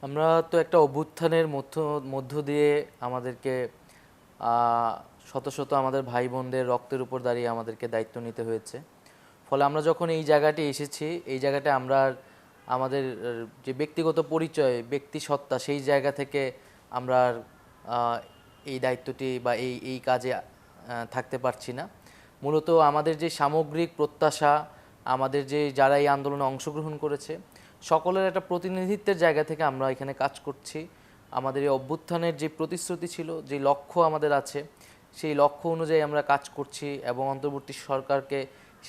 আমরা তো একটা অভ্যুত্থানের মধ্য দিয়ে আমাদেরকে শত শত আমাদের ভাই বোনদের রক্তের উপর দাঁড়িয়ে আমাদেরকে দায়িত্ব নিতে হয়েছে। ফলে আমরা যখন এই জায়গাটি এসেছি, এই জায়গাটা আমরা আমাদের যে ব্যক্তিগত পরিচয়, ব্যক্তি সত্তা, সেই জায়গা থেকে আমরা এই দায়িত্বটি বা এই কাজে থাকতে পারছি না। মূলত আমাদের যে সামগ্রিক প্রত্যাশা, আমাদের যে যারা এই আন্দোলনে অংশগ্রহণ করেছে, সকলের একটা প্রতিনিধিত্বের জায়গা থেকে আমরা এখানে কাজ করছি। আমাদের এই অভ্যুত্থানের যে প্রতিশ্রুতি ছিল, যে লক্ষ্য আমাদের আছে, সেই লক্ষ্য অনুযায়ী আমরা কাজ করছি এবং অন্তর্বর্তী সরকারকে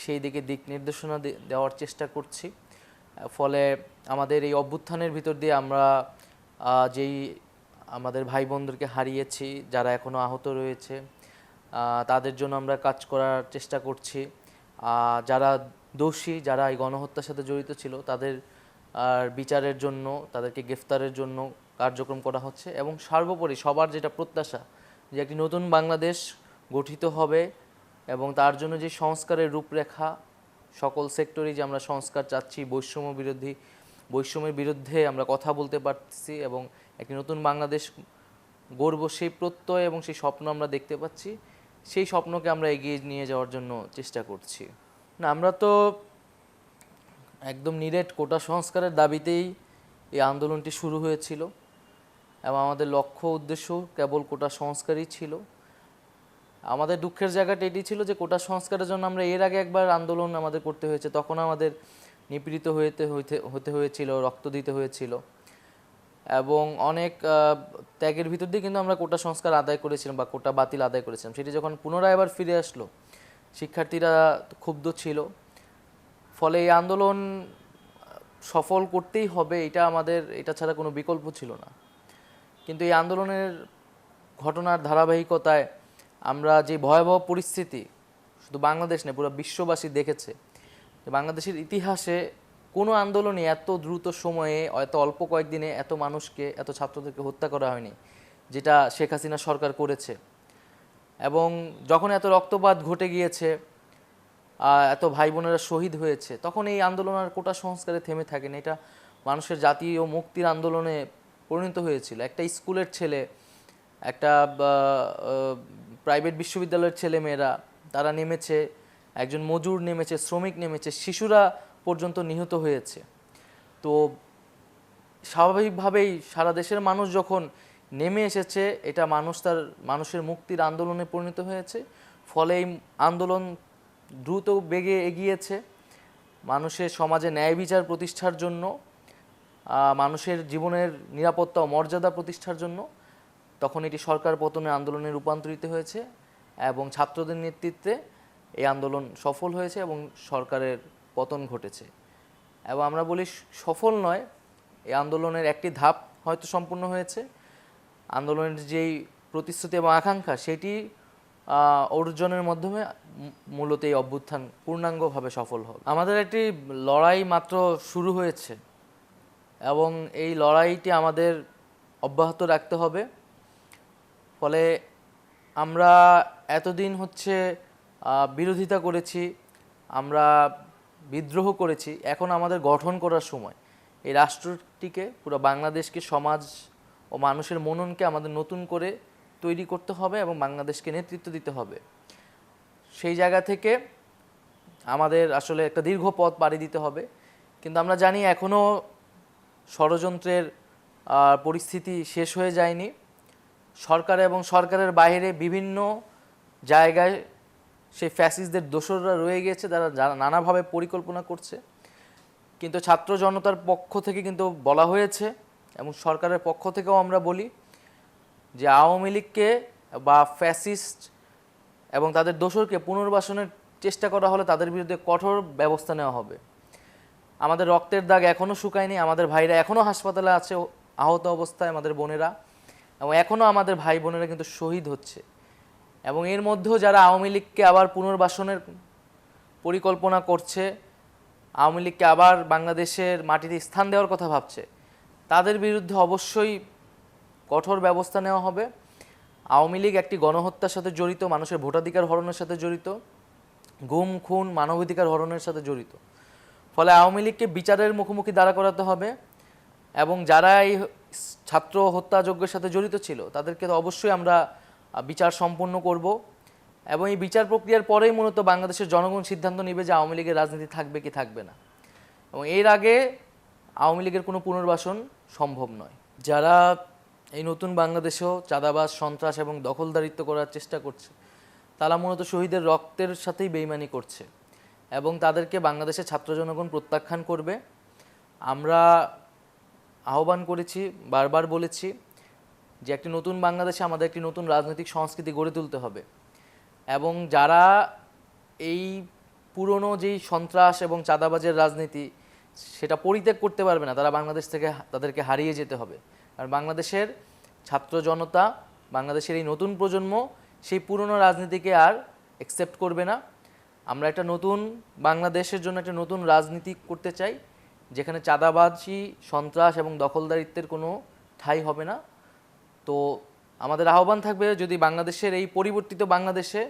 সেই দিকে দিক নির্দেশনা দেওয়ার চেষ্টা করছি। ফলে আমাদের এই অভ্যুত্থানের ভিতর দিয়ে আমরা যেই আমাদের ভাই বোনদেরকে হারিয়েছি, যারা এখনও আহত রয়েছে, তাদের জন্য আমরা কাজ করার চেষ্টা করছি। যারা দোষী, যারা এই গণহত্যার সাথে জড়িত ছিল, তাদের বিচারের জন্য, তাদেরকে গ্রেফতারের জন্য কার্যক্রম করা হচ্ছে। এবং সর্বোপরি সবার যেটা প্রত্যাশা, যে একটি নতুন বাংলাদেশ গঠিত হবে এবং তার জন্য যে সংস্কারের রূপরেখা, সকল সেক্টরে যে আমরা সংস্কার চাচ্ছি, বৈষম্যের বিরুদ্ধে আমরা কথা বলতে পারছি এবং একটি নতুন বাংলাদেশ গড়ব, সেই প্রত্যয় এবং সেই স্বপ্ন আমরা দেখতে পাচ্ছি। সেই স্বপ্নকে আমরা এগিয়ে নিয়ে যাওয়ার জন্য চেষ্টা করছি। না, আমরা তো একদম নিরেট কোটা সংস্কারের দাবিতেই এই আন্দোলনটি শুরু হয়েছিল এবং আমাদের লক্ষ্য উদ্দেশ্য কেবল কোটা সংস্কারই ছিল। আমাদের দুঃখের জায়গাটা এটি ছিল যে কোটা সংস্কারের জন্য আমরা এর আগে একবার আন্দোলন আমাদের করতে হয়েছে, তখন আমাদের নিপীড়িত হতে হয়েছিল, রক্ত দিতে হয়েছিল এবং অনেক ত্যাগের ভিতর দিয়ে কিন্তু আমরা কোটা সংস্কার আদায় করেছিলাম বা কোটা বাতিল আদায় করেছিলাম। সেটি যখন পুনরায় আবার ফিরে আসলো, শিক্ষার্থীরা ক্ষুব্ধ ছিল। ফলে এই আন্দোলন সফল করতেই হবে, এটা ছাড়া কোনো বিকল্প ছিল না। কিন্তু এই আন্দোলনের ঘটনার ধারাবাহিকতায় আমরা যে ভয়াবহ পরিস্থিতি, শুধু বাংলাদেশ নয় পুরো বিশ্ববাসী দেখেছে, যে বাংলাদেশের ইতিহাসে কোনো আন্দোলনে এত দ্রুত সময়ে, এত অল্প কয়েকদিনে এত মানুষকে, এত ছাত্রদেরকে হত্যা করা হয়নি, যেটা শেখ হাসিনা সরকার করেছে। এবং যখন এত রক্তপাত ঘটে গিয়েছে, এত ভাই বোনেরা শহীদ হয়েছে, তখন এই আন্দোলন আর কোটা সংস্কারে থেমে থাকেনি। এটা মানুষের জাতীয় মুক্তির আন্দোলনে পরিণত হয়েছিল। একটা স্কুলের ছেলে, একটা প্রাইভেট বিশ্ববিদ্যালয়ের ছেলে মেয়েরা, তারা নেমেছে, একজন মজুর নেমেছে, শ্রমিক নেমেছে, শিশুরা পর্যন্ত নিহত হয়েছে। তো স্বাভাবিকভাবেই সারা দেশের মানুষ যখন নেমে এসেছে, এটা মানুষের মুক্তির আন্দোলনে পরিণত হয়েছে। ফলে এই আন্দোলন দ্রুত বেগে এগিয়েছে মানুষের সমাজে ন্যায় বিচার প্রতিষ্ঠার জন্য, মানুষের জীবনের নিরাপত্তা ও মর্যাদা প্রতিষ্ঠার জন্য। তখন এটি সরকার পতনের আন্দোলনে রূপান্তরিত হয়েছে এবং ছাত্রদের নেতৃত্বে এই আন্দোলন সফল হয়েছে এবং সরকারের পতন ঘটেছে। এবং আমরা বলি সফল নয়, এই আন্দোলনের একটি ধাপ হয়তো সম্পূর্ণ হয়েছে। আন্দোলনের যেই প্রতিশ্রুতি এবং আকাঙ্ক্ষা, সেটি অর্জনের মাধ্যমে মূলত এই অভ্যুত্থান পূর্ণাঙ্গভাবে সফল হবে। আমাদের একটি লড়াই মাত্র শুরু হয়েছে এবং এই লড়াইটি আমাদের অব্যাহত রাখতে হবে। ফলে আমরা এতদিন বিরোধিতা করেছি, আমরা বিদ্রোহ করেছি, এখন আমাদের গঠন করার সময়। এই রাষ্ট্রটিকে, পুরো বাংলাদেশকে, সমাজ ও মানুষের মননকে আমাদের নতুন করে তৈরি করতে হবে এবং বাংলাদেশকে নেতৃত্ব দিতে হবে। সেই জায়গা থেকে আমাদের আসলে একটা দীর্ঘ পথ পাড়ি দিতে হবে। কিন্তু আমরা জানি এখনও ষড়যন্ত্রের পরিস্থিতি শেষ হয়ে যায়নি। সরকার এবং সরকারের বাইরে বিভিন্ন জায়গায় সেই ফ্যাসিস্টদের দোসররা রয়ে গেছে, যারা নানাভাবে পরিকল্পনা করছে। কিন্তু ছাত্র জনতার পক্ষ থেকে কিন্তু বলা হয়েছে এবং সরকারের পক্ষ থেকেও আমরা বলি যে আওয়ামী লীগকে বা ফ্যাসিস্ট এবং তাদের দোসরকে পুনর্বাসনের চেষ্টা করা হলে তাদের বিরুদ্ধে কঠোর ব্যবস্থা নেওয়া হবে। আমাদের রক্তের দাগ এখনও শুকায়নি, আমাদের ভাইরা এখনও হাসপাতালে আছে আহত অবস্থায়, আমাদের বোনেরা, এবং এখনও আমাদের ভাই বোনেরা কিন্তু শহীদ হচ্ছে। এবং এর মধ্যেও যারা আওয়ামী লীগকে আবার পুনর্বাসনের পরিকল্পনা করছে, আওয়ামী লীগকে আবার বাংলাদেশের মাটিতে স্থান দেওয়ার কথা ভাবছে, তাদের বিরুদ্ধে অবশ্যই কঠোর ব্যবস্থা নেওয়া হবে। আওয়ামী লীগ একটি গণহত্যার সাথে জড়িত, মানুষের ভোটাধিকার হরণের সাথে জড়িত, গুম খুন, মানবাধিকার হরণের সাথে জড়িত। ফলে আওয়ামী লীগকে বিচারের মুখোমুখি দাঁড়া করাতে হবে এবং যারা এই ছাত্র হত্যাযজ্ঞের সাথে জড়িত ছিল তাদেরকে তো অবশ্যই আমরা বিচার সম্পন্ন করব এবং এই বিচার প্রক্রিয়ার পরেই মূলত বাংলাদেশের জনগণ সিদ্ধান্ত নেবে যে আওয়ামী লীগের রাজনীতি থাকবে কি থাকবে না। এবং এর আগে আওয়ামী লীগের কোনো পুনর্বাসন সম্ভব নয়। যারা এই নতুন বাংলাদেশেও চাঁদাবাজ, সন্ত্রাস এবং দখলদারিত্ব করার চেষ্টা করছে, তারা মূলত শহীদের রক্তের সাথেই বেইমানি করছে এবং তাদেরকে বাংলাদেশের ছাত্র জনগণ প্রত্যাখ্যান করবে। আমরা আহ্বান করেছি, বারবার বলেছি যে একটি নতুন বাংলাদেশে আমাদের একটি নতুন রাজনৈতিক সংস্কৃতি গড়ে তুলতে হবে এবং যারা এই পুরনো যেই সন্ত্রাস এবং চাঁদাবাজের রাজনীতি সেটা পরিত্যাগ করতে পারবে না, তারা বাংলাদেশ থেকে তাদেরকে হারিয়ে যেতে হবে। আর বাংলাদেশের ছাত্র জনতা, বাংলাদেশের এই নতুন প্রজন্ম সেই পুরনো রাজনীতিকে আর অ্যাকসেপ্ট করবে না। আমরা একটা নতুন বাংলাদেশের জন্য একটা নতুন রাজনীতি করতে চাই, যেখানে চাঁদাবাজি, সন্ত্রাস এবং দখলদারিত্বের কোনো ঠাঁই হবে না। তো আমাদের আহ্বান থাকবে, যদি বাংলাদেশের এই পরিবর্তিত বাংলাদেশে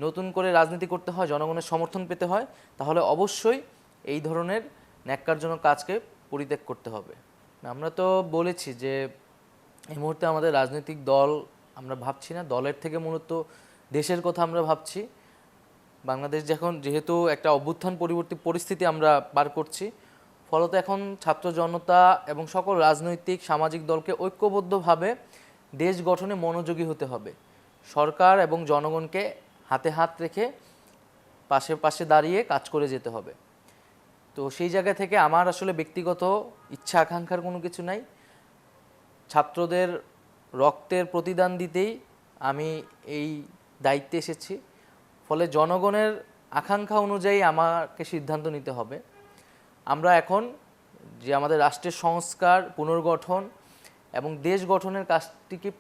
নতুন করে রাজনীতি করতে হয়, জনগণের সমর্থন পেতে হয়, তাহলে অবশ্যই এই ধরনের ন্যাক্কারজনক কাজকে পরিত্যাগ করতে হবে। আমরা তো বলেছি যে এই মুহূর্তে আমাদের রাজনৈতিক দল আমরা ভাবছি না, দলের থেকে মূলত দেশের কথা আমরা ভাবছি। বাংলাদেশ যেহেতু একটা অভ্যুত্থান পরিবর্তী পরিস্থিতি আমরা পার করছি, ফলত এখন ছাত্র জনতা এবং সকল রাজনৈতিক সামাজিক দলকে ঐক্যবদ্ধভাবে দেশ গঠনে মনোযোগী হতে হবে। সরকার এবং জনগণকে হাতে হাত রেখে পাশে পাশে দাঁড়িয়ে কাজ করে যেতে হবে। তো সেই জায়গা থেকে আমার আসলে ব্যক্তিগত ইচ্ছা আকাঙ্ক্ষার কোনো কিছু নাই। ছাত্রদের রক্তের প্রতিদান দিতেই আমি এই দায়িত্বে এসেছি। ফলে জনগণের আকাঙ্ক্ষা অনুযায়ী আমাকে সিদ্ধান্ত নিতে হবে। আমরা এখন যে আমাদের রাষ্ট্রের সংস্কার, পুনর্গঠন এবং দেশ গঠনের কাজটিকে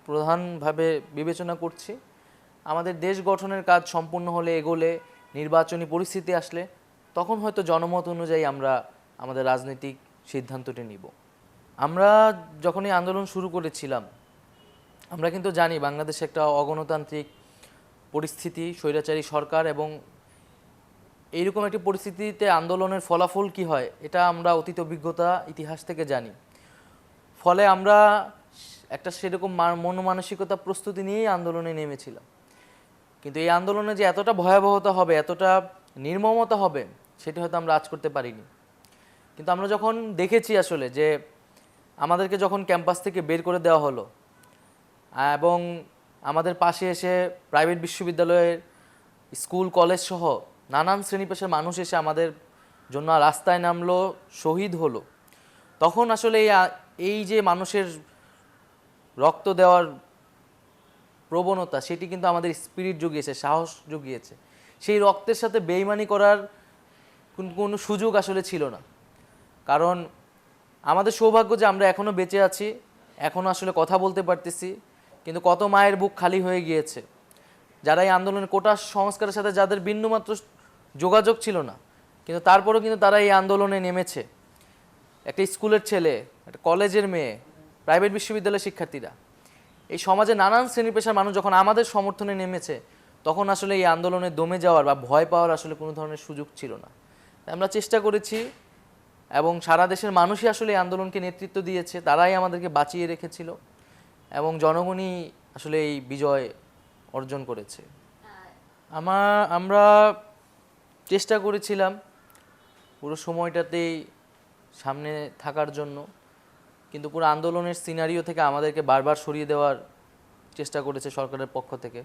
প্রধানভাবে বিবেচনা করছি। আমাদের দেশ গঠনের কাজ সম্পূর্ণ হলে, এগোলে, নির্বাচনী পরিস্থিতি আসলে, তখন হয়তো জনমত অনুযায়ী আমরা আমাদের রাজনৈতিক সিদ্ধান্তটি নিব। আমরা যখন এই আন্দোলন শুরু করেছিলাম, আমরা কিন্তু জানি বাংলাদেশে একটা অগণতান্ত্রিক পরিস্থিতি, স্বৈরাচারী সরকার, এবং এইরকম একটি পরিস্থিতিতে আন্দোলনের ফলাফল কি হয় এটা আমরা অতীত অভিজ্ঞতা, ইতিহাস থেকে জানি। ফলে আমরা একটা সেরকম মন মানসিকতা প্রস্তুতি নিয়েই আন্দোলনে নেমেছিলাম। কিন্তু এই আন্দোলনে যে এতটা ভয়াবহতা হবে, এতটা নির্মমতা হবে, সেটা হয়তো আমরা আজ করতে পারিনি। কিন্তু আমরা যখন দেখেছি আসলে যে আমাদেরকে যখন ক্যাম্পাস থেকে বের করে দেওয়া হলো এবং আমাদের পাশে এসে প্রাইভেট বিশ্ববিদ্যালয়ের স্কুল, কলেজ সহ নানান শ্রেণী পেশার মানুষ এসে আমাদের জন্য রাস্তায় নামলো, শহীদ হলো, তখন আসলে এই যে মানুষের রক্ত দেওয়ার প্রবণতা, সেটি কিন্তু আমাদের স্পিরিট জুগিয়েছে, সাহস জুগিয়েছে। সেই রক্তের সাথে বেইমানি করার কোনো সুযোগ আসলে ছিল না। কারণ আমাদের সৌভাগ্য যে আমরা এখনও বেঁচে আছি, এখনও আসলে কথা বলতে পারতেছি। কিন্তু কত মায়ের বুক খালি হয়ে গিয়েছে, যারা এই আন্দোলনের কোটা সংস্কারের সাথে যাদের বিন্দুমাত্র যোগাযোগ ছিল না, কিন্তু তারপরেও কিন্তু তারা এই আন্দোলনে নেমেছে। একটা স্কুলের ছেলে, একটা কলেজের মেয়ে, প্রাইভেট বিশ্ববিদ্যালয়ের শিক্ষার্থীরা, এই সমাজে নানান শ্রেণী পেশার মানুষ যখন আমাদের সমর্থনে নেমেছে, তখন আসলে এই আন্দোলনে দমে যাওয়ার বা ভয় পাওয়ার আসলে কোনো ধরনের সুযোগ ছিল না। আমরা চেষ্টা করেছি এবং সারা দেশের মানুষই আসলে এই আন্দোলনকে নেতৃত্ব দিয়েছে, তারাই আমাদেরকে বাঁচিয়ে রেখেছিল এবং জনগণই আসলে এই বিজয় অর্জন করেছে। আমরা চেষ্টা করেছিলাম পুরো সময়টাতেই সামনে থাকার জন্য, কিন্তু পুরো আন্দোলনের সিনারিও থেকে আমাদেরকে বারবার সরিয়ে দেওয়ার চেষ্টা করেছে সরকারের পক্ষ থেকে।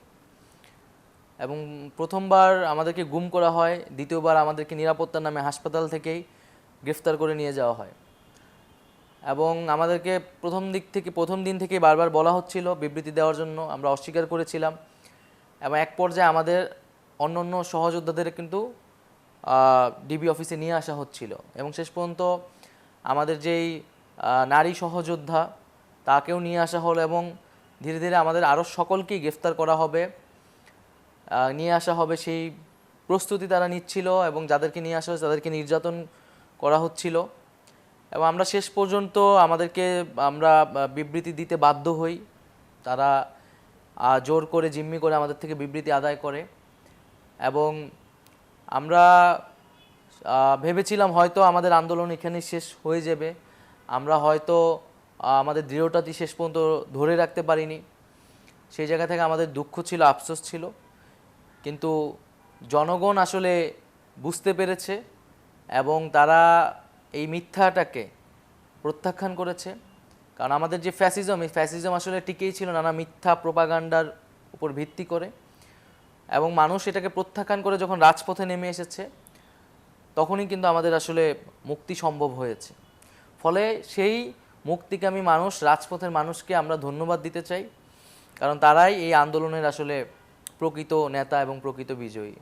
এবং প্রথমবার আমাদেরকে গুম করা হয়, দ্বিতীয়বার আমাদেরকে নিরাপত্তার নামে হাসপাতাল থেকেই গ্রেফতার করে নিয়ে যাওয়া হয়। এবং আমাদেরকে প্রথম দিন থেকে বারবার বলা হচ্ছিল বিবৃতি দেওয়ার জন্য, আমরা অস্বীকার করেছিলাম। এবং এক পর্যায়ে আমাদের অন্য সহযোদ্ধাদের কিন্তু ডিবি অফিসে নিয়ে আসা হচ্ছিল এবং শেষ পর্যন্ত আমাদের যেই নারী সহযোদ্ধা তাকেও নিয়ে আসা হলো এবং ধীরে ধীরে আমাদের আরও সকলকেই গ্রেফতার করা হবে, নিয়ে আসা হবে, সেই প্রস্তুতি তারা নিচ্ছিল এবং যাদেরকে নিয়ে আসা হয়েছে তাদেরকে নির্যাতন করা হচ্ছিল। এবং আমরা শেষ পর্যন্ত আমরা বিবৃতি দিতে বাধ্য হই। তারা জোর করে, জিম্মি করে আমাদের থেকে বিবৃতি আদায় করে এবং আমরা ভেবেছিলাম হয়তো আমাদের আন্দোলন এখানেই শেষ হয়ে যাবে, আমরা হয়তো আমাদের দৃঢ়তাটি শেষ পর্যন্ত ধরে রাখতে পারিনি। সেই জায়গা থেকে আমাদের দুঃখ ছিল, আফসোস ছিল, কিন্তু জনগণ আসলে বুঝতে পেরেছে এবং তারা এই মিথ্যাটাকে প্রত্যাখ্যান করেছে। কারণ আমাদের যে ফ্যাসিজম, এই ফ্যাসিজম আসলে টিকেই ছিল নানা মিথ্যা প্রোপাগান্ডার উপর ভিত্তি করে, এবং মানুষ এটাকে প্রত্যাখ্যান করে যখন রাজপথে নেমে এসেছে তখনই কিন্তু আমাদের আসলে মুক্তি সম্ভব হয়েছে। ফলে সেই মুক্তিকামী মানুষ, রাজপথের মানুষকে আমরা ধন্যবাদ দিতে চাই, কারণ তারাই এই আন্দোলনের আসলে প্রকৃত নেতা এবং প্রকৃত বিজয়ী।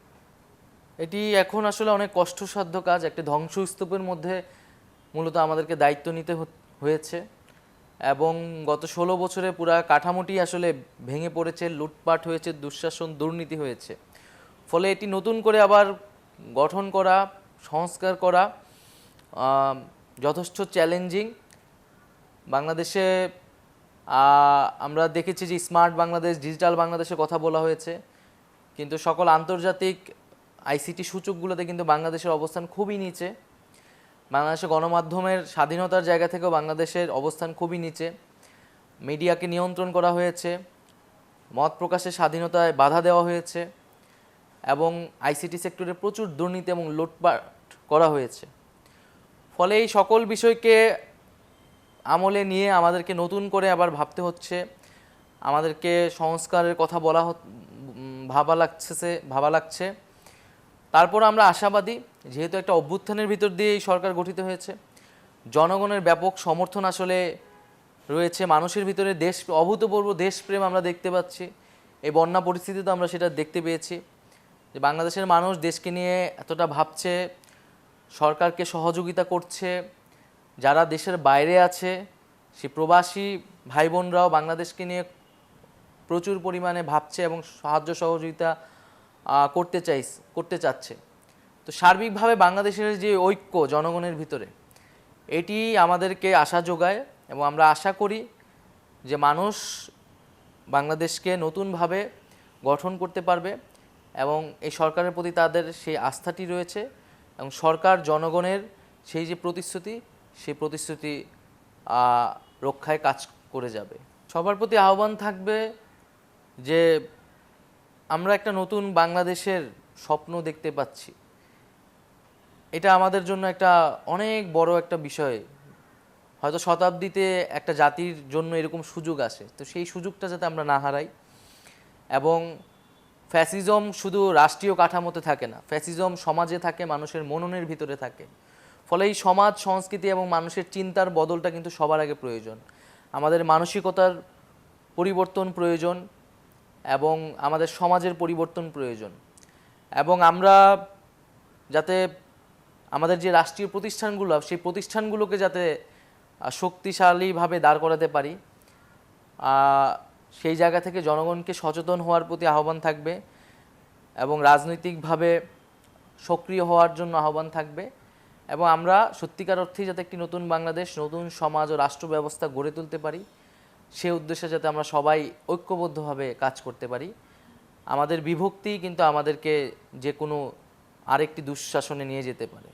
এটি এখন আসলে অনেক কষ্টসাধ্য কাজ। একটি ধ্বংসস্তূপের মধ্যে মূলত আমাদেরকে দায়িত্ব নিতে হয়েছে, এবং গত 16 বছরে পুরা কাঠামোটি আসলে ভেঙে পড়েছে, লুটপাট হয়েছে, দুঃশাসন, দুর্নীতি হয়েছে। ফলে এটি নতুন করে আবার গঠন করা, সংস্কার করা যথেষ্ট চ্যালেঞ্জিং। বাংলাদেশে আমরা দেখেছি যে স্মার্ট বাংলাদেশ, ডিজিটাল বাংলাদেশের কথা বলা হয়েছে, কিন্তু সকল আন্তর্জাতিক আইসিটি সূচকগুলোতে কিন্তু বাংলাদেশের অবস্থান খুবই নিচে। বাংলাদেশের গণমাধ্যমের স্বাধীনতার জায়গা থেকেও বাংলাদেশের অবস্থান খুবই নিচে। মিডিয়াকে নিয়ন্ত্রণ করা হয়েছে, মত প্রকাশের স্বাধীনতায় বাধা দেওয়া হয়েছে, এবং আইসিটি সেক্টরে প্রচুর দুর্নীতি এবং লুটপাট করা হয়েছে। ফলে এই সকল বিষয়কে আমলে নিয়ে আমাদেরকে নতুন করে আবার ভাবতে হচ্ছে, আমাদেরকে সংস্কারের কথা ভাবা লাগছে। তারপর আমরা আশাবাদী, যেহেতু একটা অভ্যুত্থানের ভিতর দিয়ে এই সরকার গঠিত হয়েছে, জনগণের ব্যাপক সমর্থন আসলে রয়েছে, মানুষের ভিতরে অভূতপূর্ব দেশপ্রেম আমরা দেখতে পাচ্ছি। এই বন্যা পরিস্থিতিতে আমরা সেটা দেখতে পেয়েছি যে বাংলাদেশের মানুষ দেশকে নিয়ে এতটা ভাবছে, সরকারকে সহযোগিতা করছে। যারা দেশের বাইরে আছে সেই প্রবাসী ভাই বোনরাও বাংলাদেশকে নিয়ে প্রচুর পরিমাণে ভাবছে এবং সাহায্য সহযোগিতা করতে চাচ্ছে। তো সার্বিকভাবে বাংলাদেশের যে ঐক্য জনগণের ভিতরে, এটি আমাদেরকে আশা যোগায়, এবং আমরা আশা করি যে মানুষ বাংলাদেশকে নতুনভাবে গঠন করতে পারবে, এবং এই সরকারের প্রতি তাদের সেই আস্থাটি রয়েছে, এবং সরকার জনগণের সেই যে প্রতিশ্রুতি, সেই প্রতিশ্রুতি রক্ষায় কাজ করে যাবে। সবার প্রতি আহ্বান থাকবে যে আমরা একটা নতুন বাংলাদেশের স্বপ্ন দেখতে পাচ্ছি। এটা আমাদের জন্য একটা অনেক বড় একটা বিষয়। হয়তো শতাব্দীতে একটা জাতির জন্য এরকম সুযোগ আসে, তো সেই সুযোগটা যাতে আমরা না হারাই। এবং ফ্যাসিজম শুধু রাষ্ট্রীয় কাঠামোতে থাকে না, ফ্যাসিজম সমাজে থাকে, মানুষের মননের ভিতরে থাকে। ফলে এই সমাজ, সংস্কৃতি এবং মানুষের চিন্তার বদলটা কিন্তু সবার আগে প্রয়োজন। আমাদের মানসিকতার পরিবর্তন প্রয়োজন, এবং আমাদের সমাজের পরিবর্তন প্রয়োজন। এবং আমরা যাতে আমাদের যে রাষ্ট্রীয় প্রতিষ্ঠানগুলো, সেই প্রতিষ্ঠানগুলোকে যাতে শক্তিশালীভাবে দাঁড় করাতে পারি, সেই জায়গা থেকে জনগণকে সচেতন হওয়ার প্রতি আহ্বান থাকবে, এবং রাজনৈতিকভাবে সক্রিয় হওয়ার জন্য আহ্বান থাকবে। এবং আমরা সত্যিকার অর্থেই যাতে একটি নতুন বাংলাদেশ, নতুন সমাজ ও রাষ্ট্র ব্যবস্থা গড়ে তুলতে পারি, সে উদ্দেশ্যে যাতে আমরা সবাই ঐক্যবদ্ধভাবে কাজ করতে পারি। আমাদের বিভক্তি কিন্তু আমাদেরকে যে কোনো আরেকটি দুঃশাসনে নিয়ে যেতে পারে।